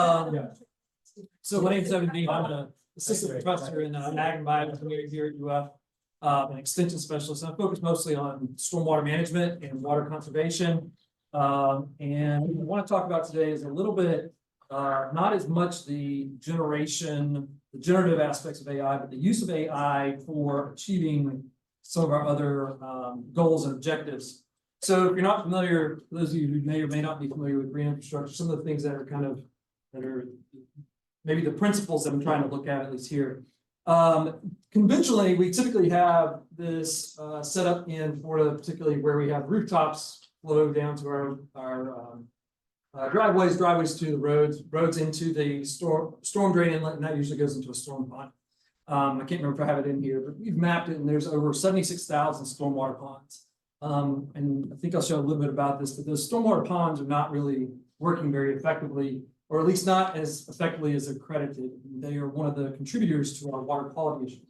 Yeah. So my name's Eban. I'm an assistant professor in ag and bioengineering here at UF, an extension specialist. I focus mostly on stormwater management and water conservation. And what I want to talk about today is a little bit, not as much the generative aspects of AI, but the use of AI for achieving some of our other goals and objectives. So if you're not familiar, for those of you who may or may not be familiar with green infrastructure, some of the things that are maybe the principles that I'm trying to look at least here. Conventionally, we typically have this set up in Florida, particularly where we have rooftops flow down to our driveways to the roads into the storm drain inlet, and that usually goes into a storm pond. I can't remember if I have it in here, but we've mapped it, and there's over 76,000 stormwater ponds. And I think I'll show a little bit about this, but those stormwater ponds are not really working very effectively, or at least not as effectively as they're credited. They are one of the contributors to our water quality issue.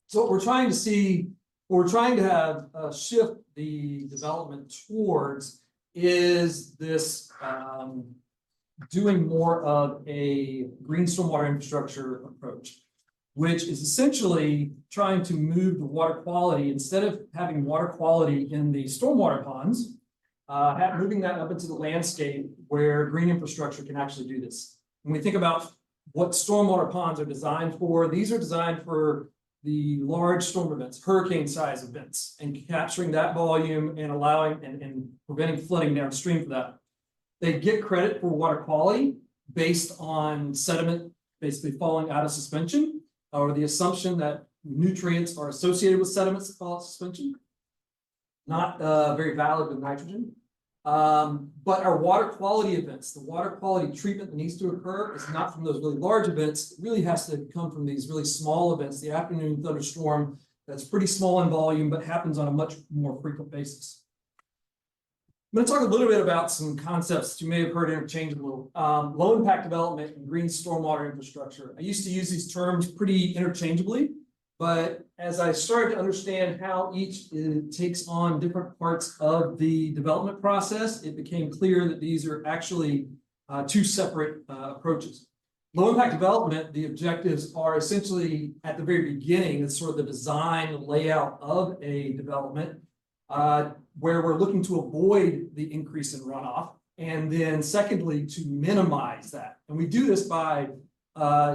So what we're trying to see, what we're trying to have shift the development towards is this doing more of a green stormwater infrastructure approach, which is essentially trying to move the water quality, instead of having water quality in the stormwater ponds, moving that up into the landscape where green infrastructure can actually do this. When we think about what stormwater ponds are designed for, these are designed for the large storm events, hurricane size events, and capturing that volume and allowing and preventing flooding downstream for that. They get credit for water quality based on sediment basically falling out of suspension, or the assumption that nutrients are associated with sediments that fall out of suspension. Not very valid with nitrogen. But our water quality events, the water quality treatment that needs to occur is not from those really large events. It really has to come from these really small events. The afternoon thunderstorm, that's pretty small in volume, but happens on a much more frequent basis. I'm going to talk a little bit about some concepts you may have heard interchangeable. Low impact development and green stormwater infrastructure. I used to use these terms pretty interchangeably, but as I started to understand how each takes on different parts of the development process, it became clear that these are actually two separate approaches. Low impact development, the objectives are essentially at the very beginning, it's sort of the design, the layout of a development, where we're looking to avoid the increase in runoff, and then secondly, to minimize that. And we do this by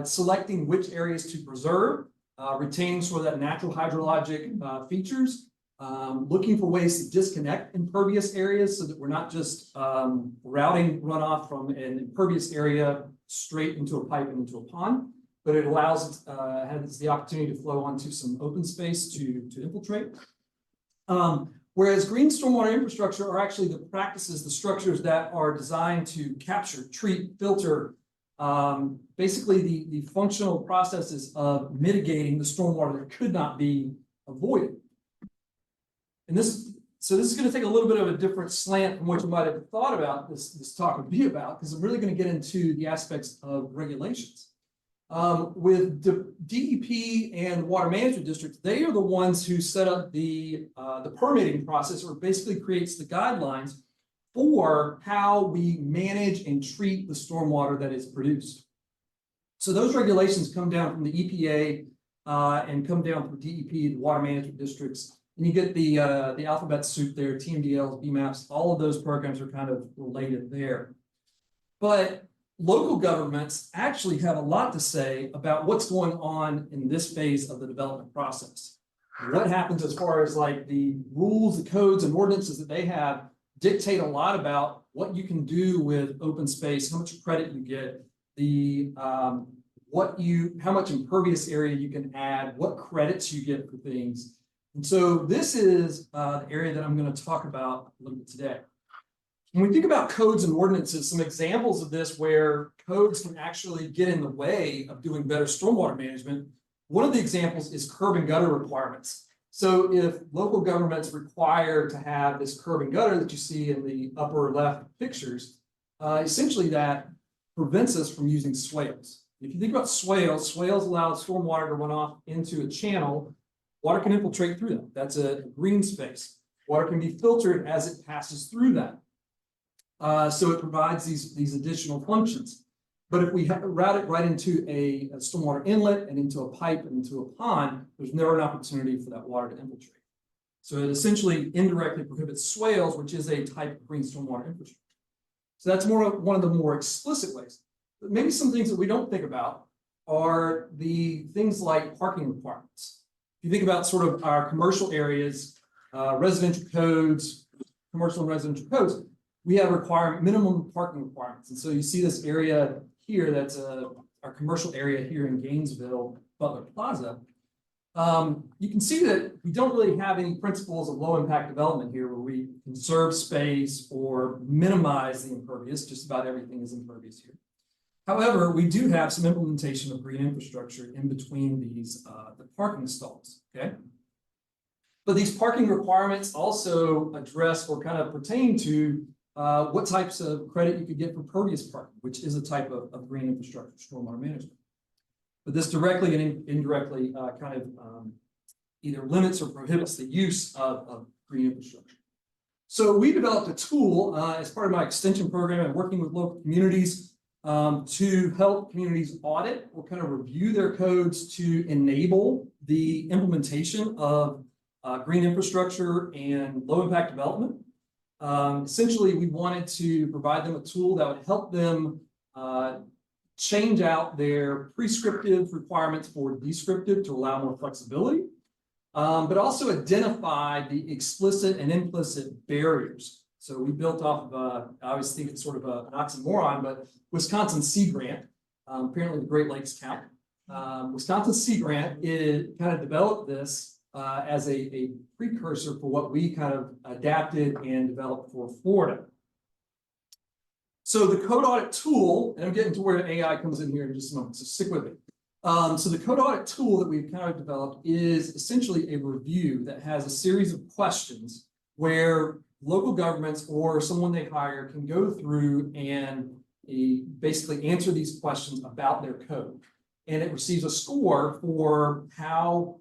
selecting which areas to preserve, retaining sort of that natural hydrologic features, looking for ways to disconnect impervious areas so that we're not just routing runoff from an impervious area straight into a pipe and into a pond, but it allows has the opportunity to flow onto some open space to infiltrate. Whereas green stormwater infrastructure are actually the practices, the structures that are designed to capture, treat, filter, basically the functional processes of mitigating the stormwater that could not be avoided. And this is going to take a little bit of a different slant from what you might have thought about this talk would be about, because I'm really going to get into the aspects of regulations. With DEP and water management districts, they are the ones who set up the permitting process, or basically creates the guidelines for how we manage and treat the stormwater that is produced. So those regulations come down from the EPA and come down from DEP, the water management districts, and you get the alphabet soup there, TMDLs, BMAPs, all of those programs are kind of related there. But local governments actually have a lot to say about what's going on in this phase of the development process. What happens as far as like the rules, the codes, and ordinances that they have dictate a lot about what you can do with open space, how much credit you get, the how much impervious area you can add, what credits you get for things. And so this is the area that I'm going to talk about a little bit today. When we think about codes and ordinances, some examples of this where codes can actually get in the way of doing better stormwater management. One of the examples is curb and gutter requirements. So if local governments require to have this curb and gutter that you see in the upper left pictures, essentially that prevents us from using swales. If you think about swales allow stormwater to run off into a channel. Water can infiltrate through that. That's a green space. Water can be filtered as it passes through that. So it provides these additional functions. But if we route it right into a stormwater inlet and into a pipe and into a pond, there's never an opportunity for that water to infiltrate. So it essentially indirectly prohibits swales, which is a type of green stormwater infrastructure. So that's one of the more explicit ways. But maybe some things that we don't think about are the things like parking requirements. If you think about sort of our commercial areas, residential codes, commercial and residential codes, we have minimum parking requirements. And so you see this area here, that's our commercial area here in Gainesville, Butler Plaza. You can see that we don't really have any principles of low impact development here where we conserve space or minimize the impervious. Just about everything is impervious here. However, we do have some implementation of green infrastructure in between these the parking stalls, okay? But these parking requirements also address or kind of pertain to what types of credit you could get for pervious parking, which is a type of green infrastructure, stormwater management. But this directly and indirectly either limits or prohibits the use of green infrastructure. So we developed a tool as part of my extension program and working with local communities to help communities audit or kind of review their codes to enable the implementation of green infrastructure and low impact development. Essentially, we wanted to provide them a tool that would help them change out their prescriptive requirements for descriptive to allow more flexibility, but also identify the explicit and implicit barriers. So we built off of, I always think it's sort of an oxymoron, but Wisconsin Sea Grant, apparently the Great Lakes count. Wisconsin Sea Grant, it kind of developed this as a precursor for what we kind of adapted and developed for Florida. So the code audit tool, and I'm getting to where AI comes in here in just a moment, so stick with me. So the code audit tool that we've kind of developed is essentially a review that has a series of questions where local governments or someone they hire can go through and basically answer these questions about their code. And it receives a score for how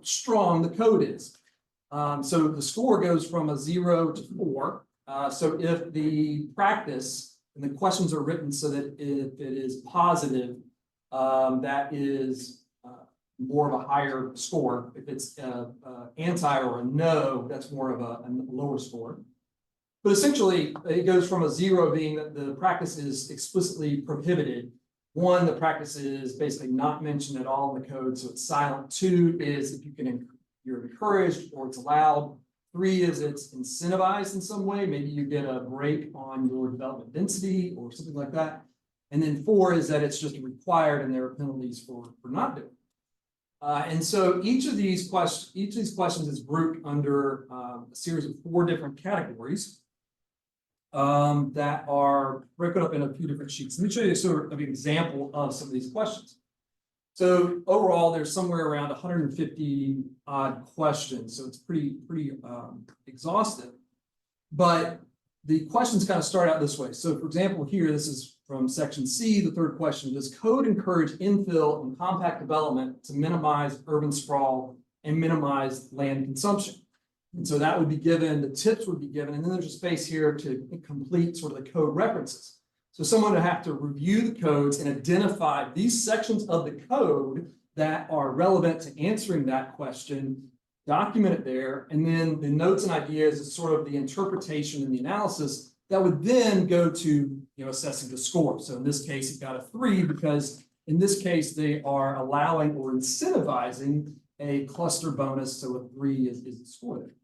strong the code is. So the score goes from a 0 to 4. So if the practice and the questions are written so that if it is positive, that is more of a higher score. If it's anti or a no, that's more of a lower score. But essentially, it goes from a 0 being that the practice is explicitly prohibited. 1, the practice is basically not mentioned at all in the code, so it's silent. 2 is if you're encouraged or it's allowed. 3 is it's incentivized in some way. Maybe you get a break on your development density or something like that. And then 4 is that it's just required and there are penalties for not doing it. And so each of these questions is grouped under a series of 4 different categories that are broken up in a few different sheets. Let me show you sort of an example of some of these questions. So overall, there's somewhere around 150 odd questions. So it's pretty exhaustive. But the questions kind of start out this way. So for example, here, this is from section C, the 3rd question. Does code encourage infill and compact development to minimize urban sprawl and minimize land consumption? And so that would be given, the tips would be given, and then there's a space here to complete sort of the code references. So someone would have to review the codes and identify these sections of the code that are relevant to answering that question, document it there, and then the notes and ideas is sort of the interpretation and the analysis that would then go to assessing the score. So in this case, it got a 3 because in this case, they are allowing or incentivizing a cluster bonus. So a 3 is the score there.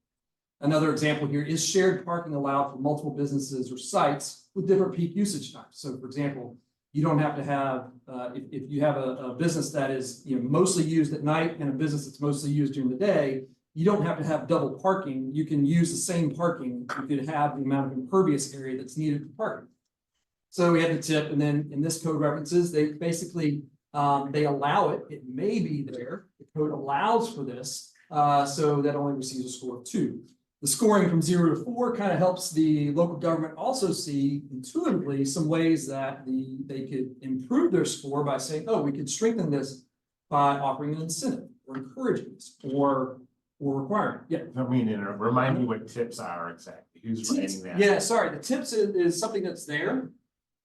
Another example here is shared parking allowed for multiple businesses or sites with different peak usage times. So for example, you don't have to have, if you have a business that is mostly used at night and a business that's mostly used during the day, you don't have to have double parking. You can use the same parking. You could have the amount of impervious area that's needed for parking. So we had the tip, and then in this code references, they basically, they allow it. It may be there. The code allows for this, so that only receives a score of 2. The scoring from 0 to 4 kind of helps the local government also see intuitively some ways that they could improve their score by saying, oh, we could strengthen this by offering an incentive or encouraging this or requiring. Yeah. I mean, remind me what tips are exactly. Who's writing that? Yeah, sorry. The tips is something that's there.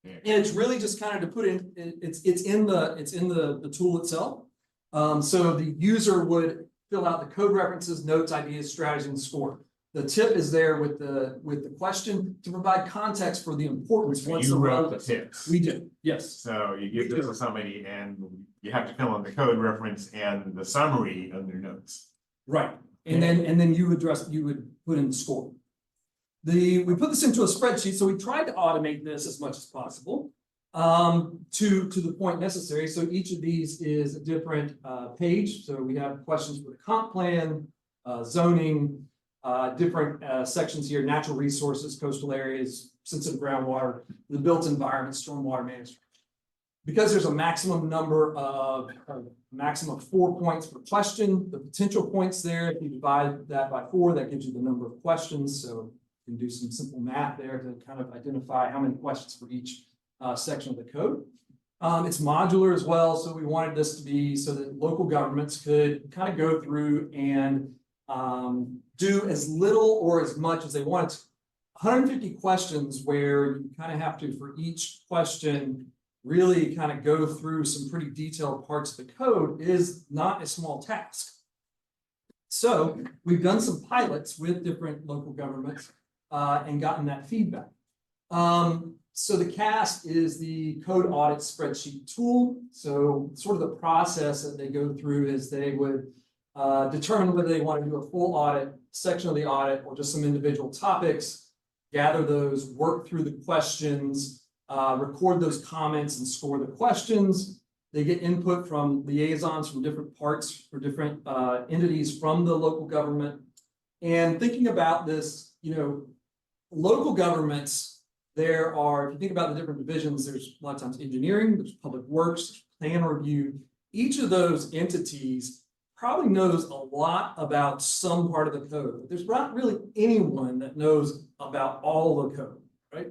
And it's really just kind of to put in, it's in the tool itself. So the user would fill out the code references, notes, ideas, strategy, and score. The tip is there with the question to provide context for the importance. So you wrote the tips. We do, yes. So you give this to somebody and you have to fill in the code reference and the summary of their notes. Right, and then you would put in the score. We put this into a spreadsheet, so we tried to automate this as much as possible to the point necessary. So each of these is a different page. So we have questions for the comp plan, zoning, different sections here, natural resources, coastal areas, sensitive groundwater, the built environment, stormwater management. Because there's a maximum 4 points per question, the potential points there, if you divide that by 4, that gives you the number of questions. So you can do some simple math there to kind of identify how many questions for each section of the code. It's modular as well. So we wanted this to be so that local governments could kind of go through and do as little or as much as they wanted to. 150 questions where you kind of have to, for each question, really kind of go through some pretty detailed parts of the code is not a small task. So we've done some pilots with different local governments and gotten that feedback. So the CAST is the code audit spreadsheet tool. So sort of the process that they go through is they would determine whether they want to do a full audit, section of the audit, or just some individual topics, gather those, work through the questions, record those comments and score the questions. They get input from liaisons from different parts or different entities from the local government. And thinking about this, local governments, there are, if you think about the different divisions, there's a lot of times engineering, there's public works, plan review. Each of those entities probably knows a lot about some part of the code, but there's not really anyone that knows about all the code, right?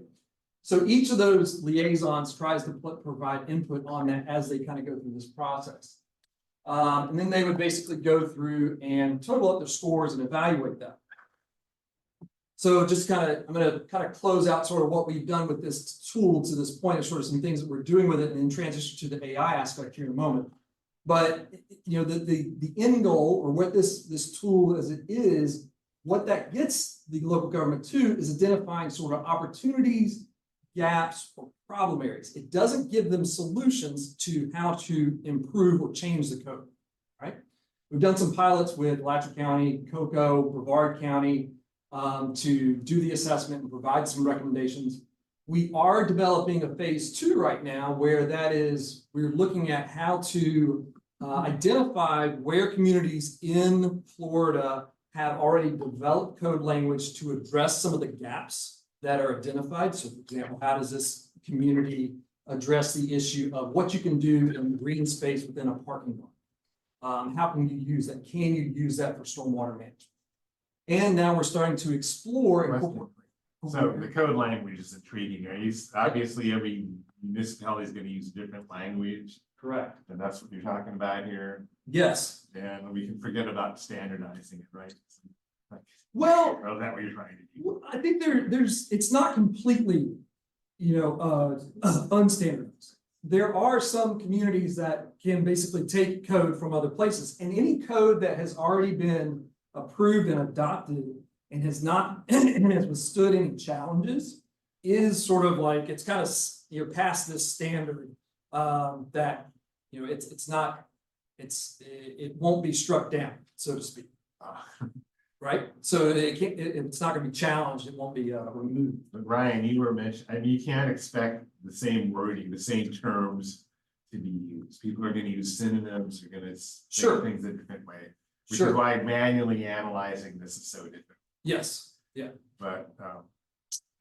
So each of those liaisons tries to provide input on that as they kind of go through this process. And then they would basically go through and total up their scores and evaluate that. So just I'm going to kind of close out sort of what we've done with this tool to this point, of sort of some things that we're doing with it, and then transition to the AI aspect here in a moment. But the end goal, or what this tool as it is, what that gets the local government to is identifying sort of opportunities, gaps, or problem areas. It doesn't give them solutions to how to improve or change the code, right? We've done some pilots with Alachua County, Cocoa, Brevard County to do the assessment and provide some recommendations. We are developing a phase 2 right now where we're looking at how to identify where communities in Florida have already developed code language to address some of the gaps that are identified. So, for example, how does this community address the issue of what you can do in green space within a parking lot? How can you use that? Can you use that for stormwater management? And now we're starting to explore. So the code language is intriguing. Obviously, every municipality is going to use a different language. Correct. And that's what you're talking about here. Yes. And we can forget about standardizing it, right? Well, or is that what you're trying to do? I think it's not completely, unstandardized. There are some communities that can basically take code from other places, and any code that has already been approved and adopted and has not and has withstood any challenges is sort of like it's kind of past this standard that it won't be struck down, so to speak. Right, so it's not going to be challenged. It won't be removed. But Ryan, you were mentioning, you can't expect the same wording, the same terms to be used. People are going to use synonyms. They're going to say things a different way, which is why manually analyzing this is so different. Yes. Yeah. But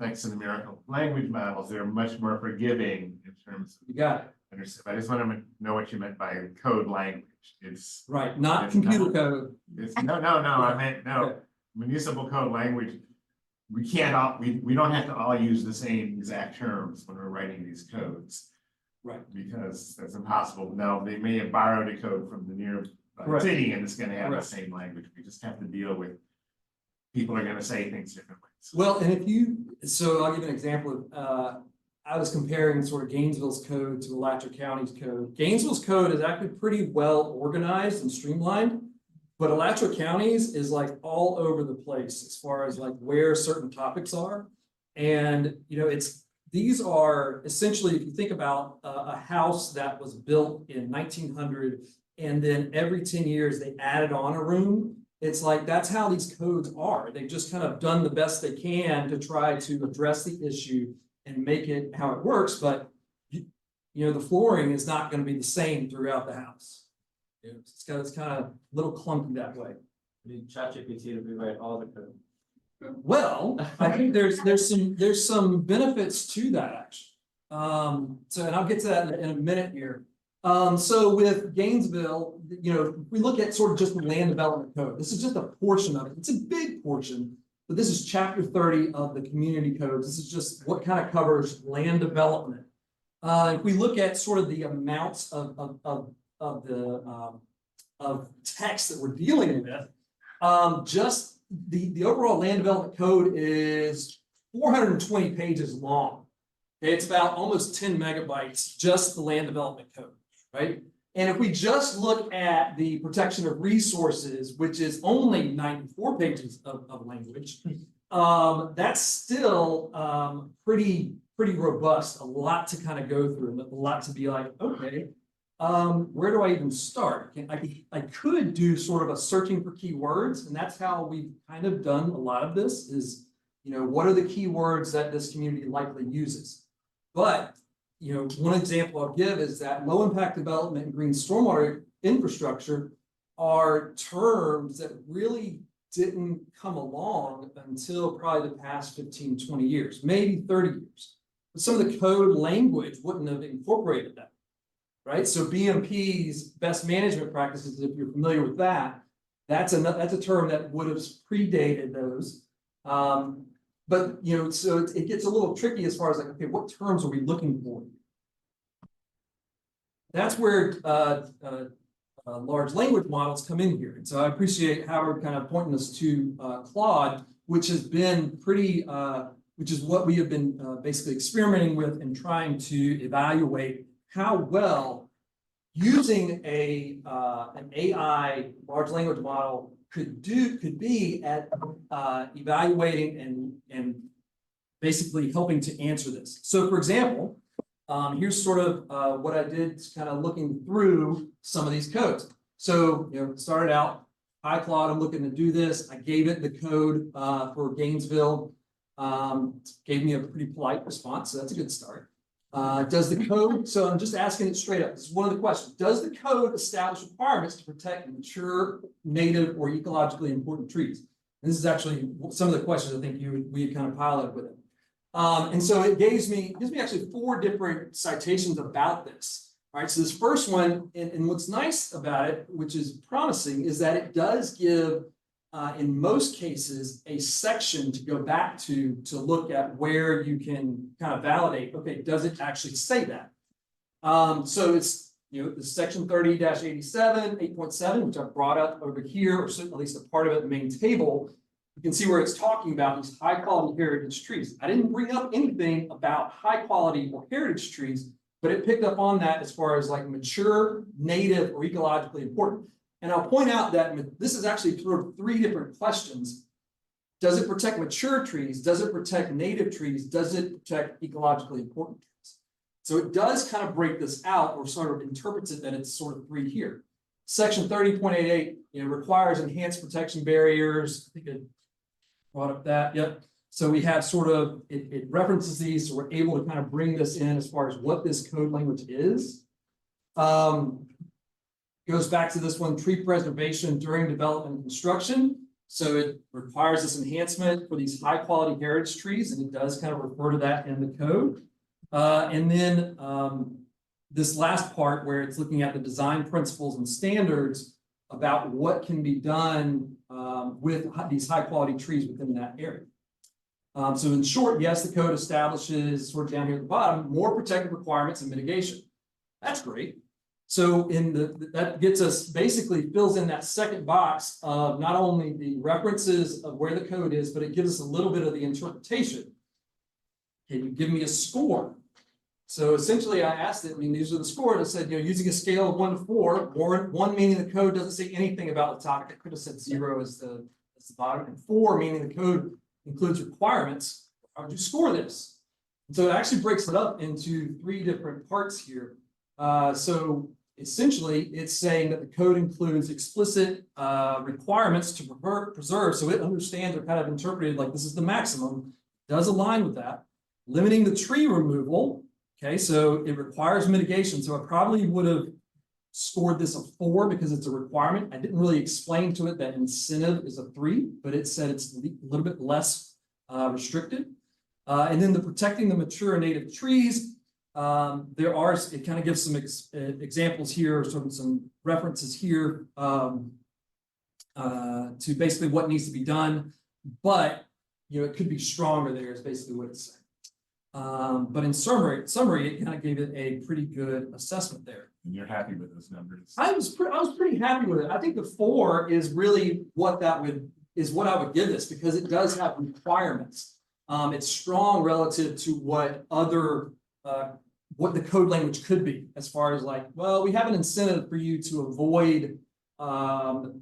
thanks to the miracle language models, they're much more forgiving in terms of. You got it. I just want to know what you meant by code language. It's right, not computer code. No. I meant municipal code language. We can't we don't have to all use the same exact terms when we're writing these codes. Right. Because that's impossible. Now they may have borrowed a code from the nearby city and it's going to have the same language. We just have to deal with people are going to say things different ways. Well, and so I'll give an example of I was comparing sort of Gainesville's code to Alachua County's code. Gainesville's code is actually pretty well organized and streamlined, but Alachua County's is like all over the place as far as like where certain topics are. And, you know, these are essentially, if you think about a house that was built in 1900, and then every 10 years they added on a room. It's like, that's how these codes are. They've just kind of done the best they can to try to address the issue and make it how it works. But, you know, the flooring is not going to be the same throughout the house. It's kind of a little clunky that way. You need ChatGPT to rewrite all the code. Well, I think there's some benefits to that actually. So, and I'll get to that in a minute here. So with Gainesville, you know, we look at sort of just the land development code. This is just a portion of it. It's a big portion, but this is chapter 30 of the community codes. This is just what kind of covers land development. If we look at sort of the amounts of text that we're dealing with, just the overall land development code is 420 pages long. Okay, it's about almost 10 megabytes, just the land development code, right? And if we just look at the protection of resources, which is only 94 pages of language, that's still pretty robust, a lot to kind of go through, and a lot to be like, okay, where do I even start? I could do sort of a searching for keywords, and that's how we've kind of done a lot of this is, you know, what are the keywords that this community likely uses? But, you know, one example I'll give is that low impact development and green stormwater infrastructure are terms that really didn't come along until probably the past 15, 20 years, maybe 30 years. But some of the code language wouldn't have incorporated that, right? So BMP's best management practices, if you're familiar with that, that's a term that would have predated those. But, you know, so it gets a little tricky as far as like, okay, what terms are we looking for? That's where large language models come in here. And so I appreciate Howard kind of pointing us to Claude, which has been pretty, which is what we have been basically experimenting with and trying to evaluate how well using an AI large language model could be at evaluating and basically helping to answer this. So for example, here's sort of what I did kind of looking through some of these codes. So, you know, started out, hi Claude, I'm looking to do this. I gave it the code for Gainesville. Gave me a pretty polite response, so that's a good start. Does the code, so I'm just asking it straight up. This is one of the questions. Does the code establish requirements to protect mature, native, or ecologically important trees? And this is actually some of the questions I think we kind of piloted with it. And so it gives me actually 4 different citations about this. All right, so this first one, and what's nice about it, which is promising, is that it does give, in most cases, a section to go back to look at where you can kind of validate, okay, does it actually say that? So it's, you know, the section 30-87, 8.7, which I've brought up over here, or at least a part of it, the main table. You can see where it's talking about these high quality heritage trees. I didn't bring up anything about high quality or heritage trees, but it picked up on that as far as like mature, native, or ecologically important. And I'll point out that this is actually sort of 3 different questions. Does it protect mature trees? Does it protect native trees? Does it protect ecologically important trees? So it does kind of break this out, or sort of interprets it that it's sort of 3 here. Section 30.88, you know, requires enhanced protection barriers. I think I brought up that, yep. So we have sort of, it references these, so we're able to kind of bring this in as far as what this code language is. Goes back to this one, tree preservation during development and construction. So it requires this enhancement for these high quality heritage trees, and it does kind of refer to that in the code. And then this last part where it's looking at the design principles and standards about what can be done with these high quality trees within that area. So in short, yes, the code establishes, sort of down here at the bottom, more protective requirements and mitigation. That's great. So that gets us, basically fills in that second box of not only the references of where the code is, but it gives us a little bit of the interpretation. Can you give me a score? So essentially I asked it, I mean, these are the scores. I said, using a scale of 1 to 4, one meaning the code doesn't say anything about the topic. I could have said 0 as the bottom, and 4 meaning the code includes requirements. How would you score this? And so it actually breaks it up into 3 different parts here. So essentially it's saying that the code includes explicit requirements to preserve. So it understands or kind of interpreted like this is the maximum, does align with that. Limiting the tree removal. Okay, so it requires mitigation. So I probably would have scored this a 4 because it's a requirement. I didn't really explain to it that incentive is a 3, but it said it's a little bit less restricted. And then the protecting the mature and native trees. It kind of gives some examples here, sort of some references here to basically what needs to be done. But it could be stronger there is basically what it's saying. But in summary, it kind of gave it a pretty good assessment there. And you're happy with those numbers? I was pretty happy with it. I think the 4 is really what I would give this because it does have requirements. It's strong relative to what the code language could be, as far as like, well, we have an incentive for you to avoid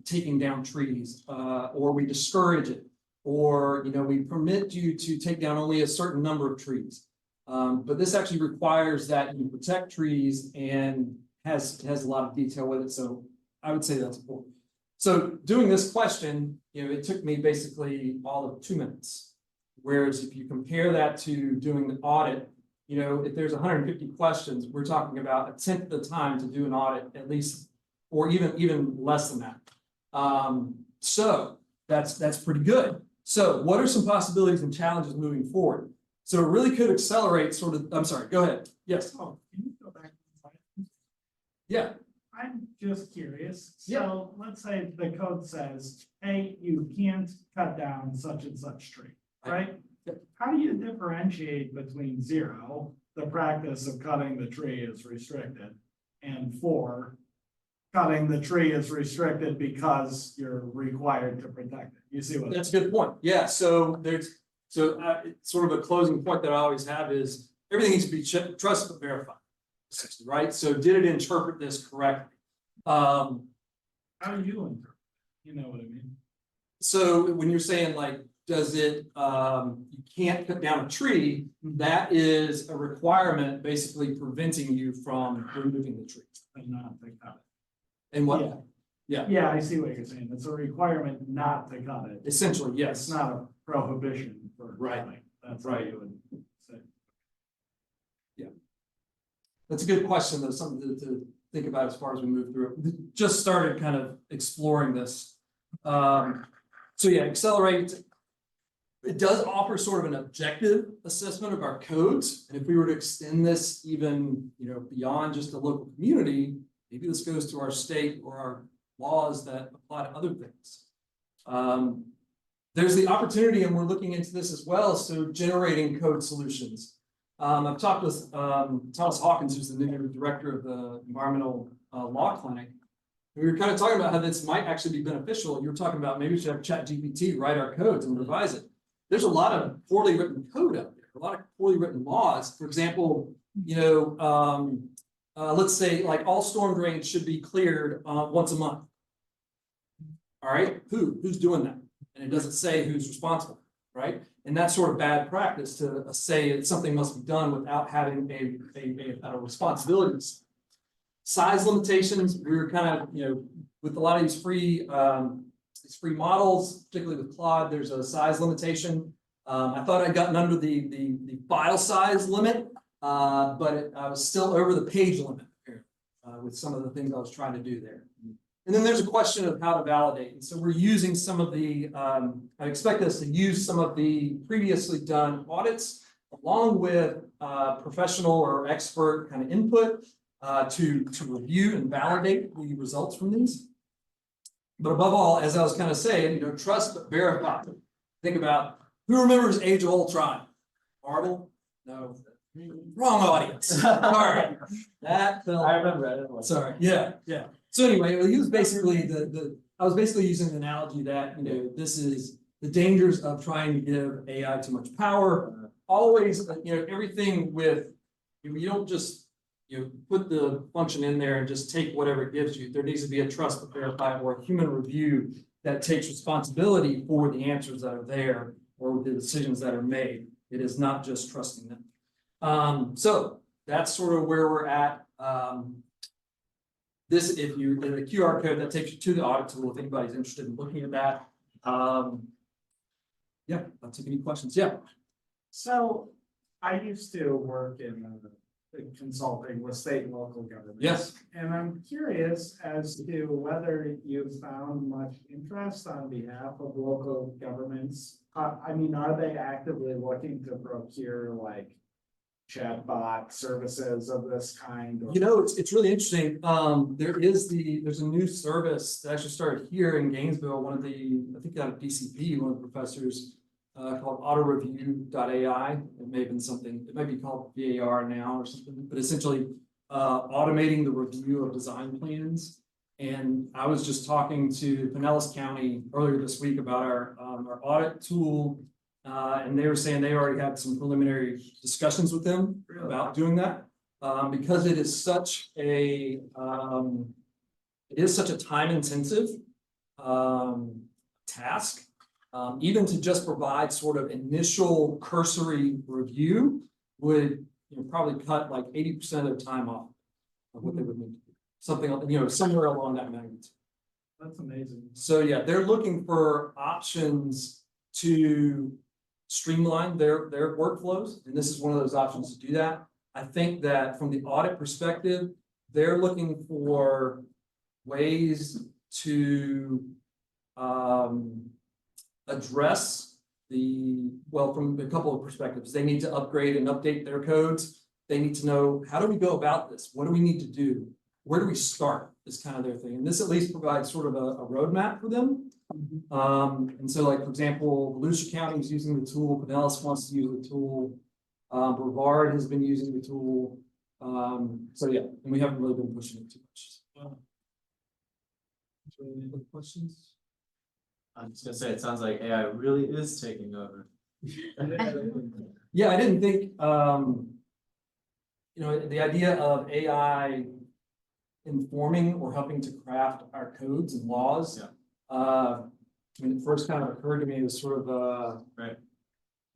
taking down trees, or we discourage it, or we permit you to take down only a certain number of trees. But this actually requires that you protect trees and has a lot of detail with it. So I would say that's important. So doing this question, it took me basically all of 2 minutes. Whereas if you compare that to doing the audit, if there's 150 questions, we're talking about 1/10 of the time to do an audit, at least, or even less than that. So that's pretty good. So what are some possibilities and challenges moving forward? So it really could accelerate I'm sorry, go ahead. Yes. Oh, can you go back? Yeah. I'm just curious. Yeah. So let's say the code says, hey, you can't cut down such and such tree, right? How do you differentiate between 0, the practice of cutting the tree is restricted, and 4, cutting the tree is restricted because you're required to protect it? You see what? That's a good point. Yeah. So sort of a closing point that I always have is everything needs to be trusted but verified, right? So did it interpret this correctly? How do you interpret? You know what I mean? So when you're saying like, does it, you can't cut down a tree, that is a requirement basically preventing you from removing the tree. And not to cut it. And what? Yeah. Yeah, I see what you're saying. It's a requirement not to cut it. Essentially, yes. It's not a prohibition for Right. cutting. That's Right. how you would say. That's a good question, though, something to think about as far as we move through it. Just started kind of exploring this. So yeah, accelerate. It does offer sort of an objective assessment of our codes. And if we were to extend this even, beyond just the local community, maybe this goes to our state or our laws that apply to other things. There's the opportunity, and we're looking into this as well, so generating code solutions. I've talked with Thomas Hawkins, who's the new director of the Environmental Law Clinic. We were kind of talking about how this might actually be beneficial. You were talking about maybe we should have ChatGPT write our codes and revise it. There's a lot of poorly written code out there, a lot of poorly written laws. For example, let's say like all storm drains should be cleared once a month. All right, who's doing that? And it doesn't say who's responsible, right? And that's sort of bad practice to say that something must be done without having a responsibility. Size limitations, we were kind of, with a lot of these free models, particularly with Claude, there's a size limitation. I thought I'd gotten under the file size limit, but I was still over the page limit here with some of the things I was trying to do there. And then there's a question of how to validate. And so we're using some of the, I expect us to use some of the previously done audits along with professional or expert kind of input to review and validate the results from these. But above all, as I was kind of saying, trust but verify. Think about who remembers Age of Ultron? Marvel? No. Wrong audience. Sorry. That fell. I remember it. Sorry. Yeah. So anyway, he was basically I was basically using the analogy that, this is the dangers of trying to give AI too much power. Always, everything with, You don't just, put the function in there and just take whatever it gives you. There needs to be a trust but verify or a human review that takes responsibility for the answers that are there or the decisions that are made. It is not just trusting them. So that's sort of where we're at. This, if you, the QR code that takes you to the audit tool, if anybody's interested in looking at that. Yeah, I'll take any questions. Yeah. So I used to work in consulting with state and local government. Yes. And I'm curious as to whether you found much interest on behalf of local governments. I mean, are they actively looking to procure like chatbot services of this kind? Or- It's really interesting. There's a new service that actually started here in Gainesville. I think out of DCP, one of the professors, called autoreview.ai. It may have been something, it might be called VAR now or something, but essentially automating the review of design plans. And I was just talking to Pinellas County earlier this week about our audit tool. And they were saying they already had some preliminary discussions with them about doing that. Because it is such a time intensive task. Even to just provide sort of initial cursory review would probably cut like 80% of the time off of what they would need to do. Something, somewhere along that magnitude. That's amazing. So yeah, they're looking for options to streamline their workflows, and this is one of those options to do that. I think that from the audit perspective, they're looking for ways to address from a couple of perspectives. They need to upgrade and update their codes. They need to know, how do we go about this? What do we need to do? Where do we start? Is kind of their thing. And this at least provides sort of a roadmap for them. And so like, for example, Volusia County is using the tool, Pinellas wants to use the tool, Brevard has been using the tool. So yeah, and we haven't really been pushing it too much. Any other questions? I'm just gonna say, it sounds like AI really is taking over. Yeah, I didn't think, the idea of AI informing or helping to craft our codes and laws. Yeah. When it first kind of occurred to me, it was sort of, Right.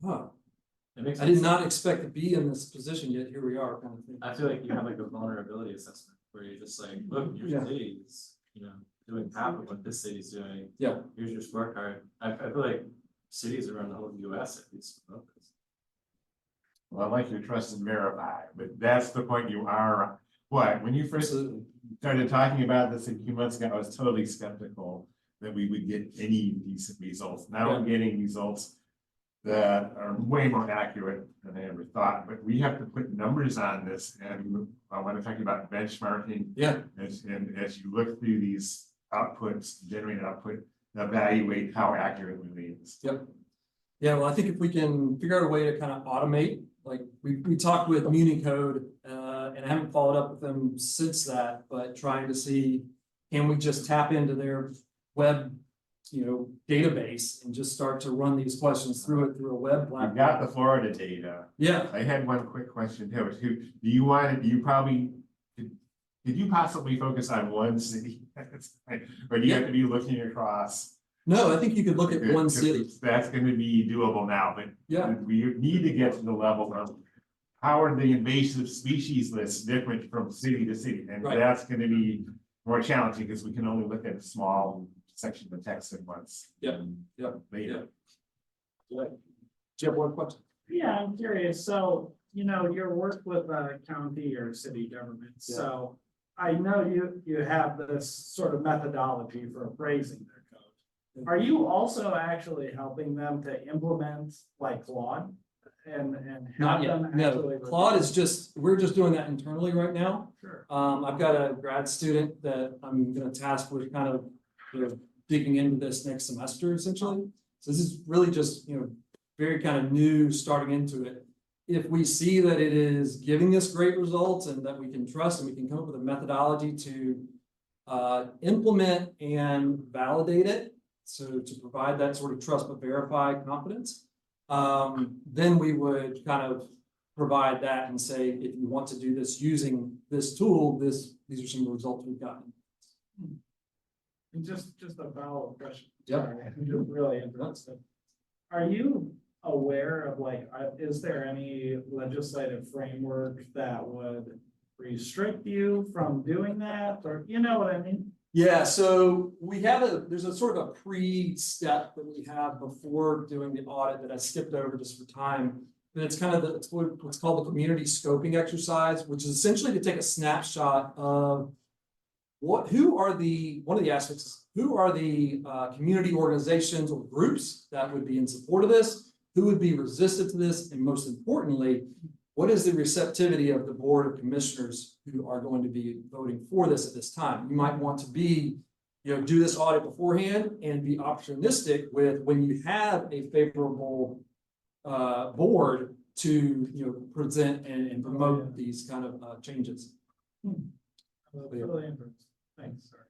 huh, It makes I did sense. not expect to be in this position, yet here we are, kind of thing. I feel like you have like a vulnerability assessment where you're just like, look, your Yeah. city is, doing half of what this city's doing. Yeah. Here's your scorecard. I feel like cities around the whole US at least. Well, I like your trust and verify, but that's the point you are. What, when you first Absolutely. started talking about this a few months ago, I was totally skeptical that we would get any decent results. Now we're getting results that are way more accurate than I ever thought, but we have to put numbers on this. And I want to talk about benchmarking. Yeah. As you look through these outputs, generated output, evaluate how accurate it really is. Yep. Yeah, well, I think if we can figure out a way to kind of automate, like we talked with Municode, and I haven't followed up with them since that, but trying to see, can we just tap into their web, database and just start to run these questions through a web platform. We've got the Florida data. Yeah. I had one quick question too. Could you possibly focus on one city? Or do you have to be looking across? No, I think you could look at one city. That's gonna be doable now, but Yeah. we need to get to the level of how are the invasive species lists different from city to city? And Right. that's gonna be more challenging because we can only look at a small section of text at once. Yeah. Yeah. Later. Do you have one question? Yeah, I'm curious. So, your work with county or city governments. Yeah. So I know you have this sort of methodology for appraising their code. Are you also actually helping them to implement like Claude and Not have yet. them No, actually? Claude is we're just doing that internally right now. Sure. I've got a grad student that I'm gonna task with kind of, digging into this next semester essentially. So this is really just, very kind of new, starting into it. If we see that it is giving us great results and that we can trust and we can come up with a methodology to implement and validate it. So to provide that sort of trust but verify confidence, then we would kind of provide that and say, if you want to do this using this tool, these are some of the results we've gotten. And just a follow-up question. Yep. Sorry, I'm just really interested. Are you aware of like, is there any legislative framework that would restrict you from doing that, or you know what I mean? Yeah, so there's a sort of a pre-step that we have before doing the audit that I skipped over just for time. And it's kind of it's what's called the community scoping exercise, which is essentially to take a snapshot of one of the aspects is who are the community organizations or groups that would be in support of this, who would be resistant to this, and most importantly, what is the receptivity of the Board of Commissioners who are going to be voting for this at this time? You might want to do this audit beforehand and be opportunistic with when you have a favorable board to present and promote these kind of changes. Really interesting. Thanks, sorry.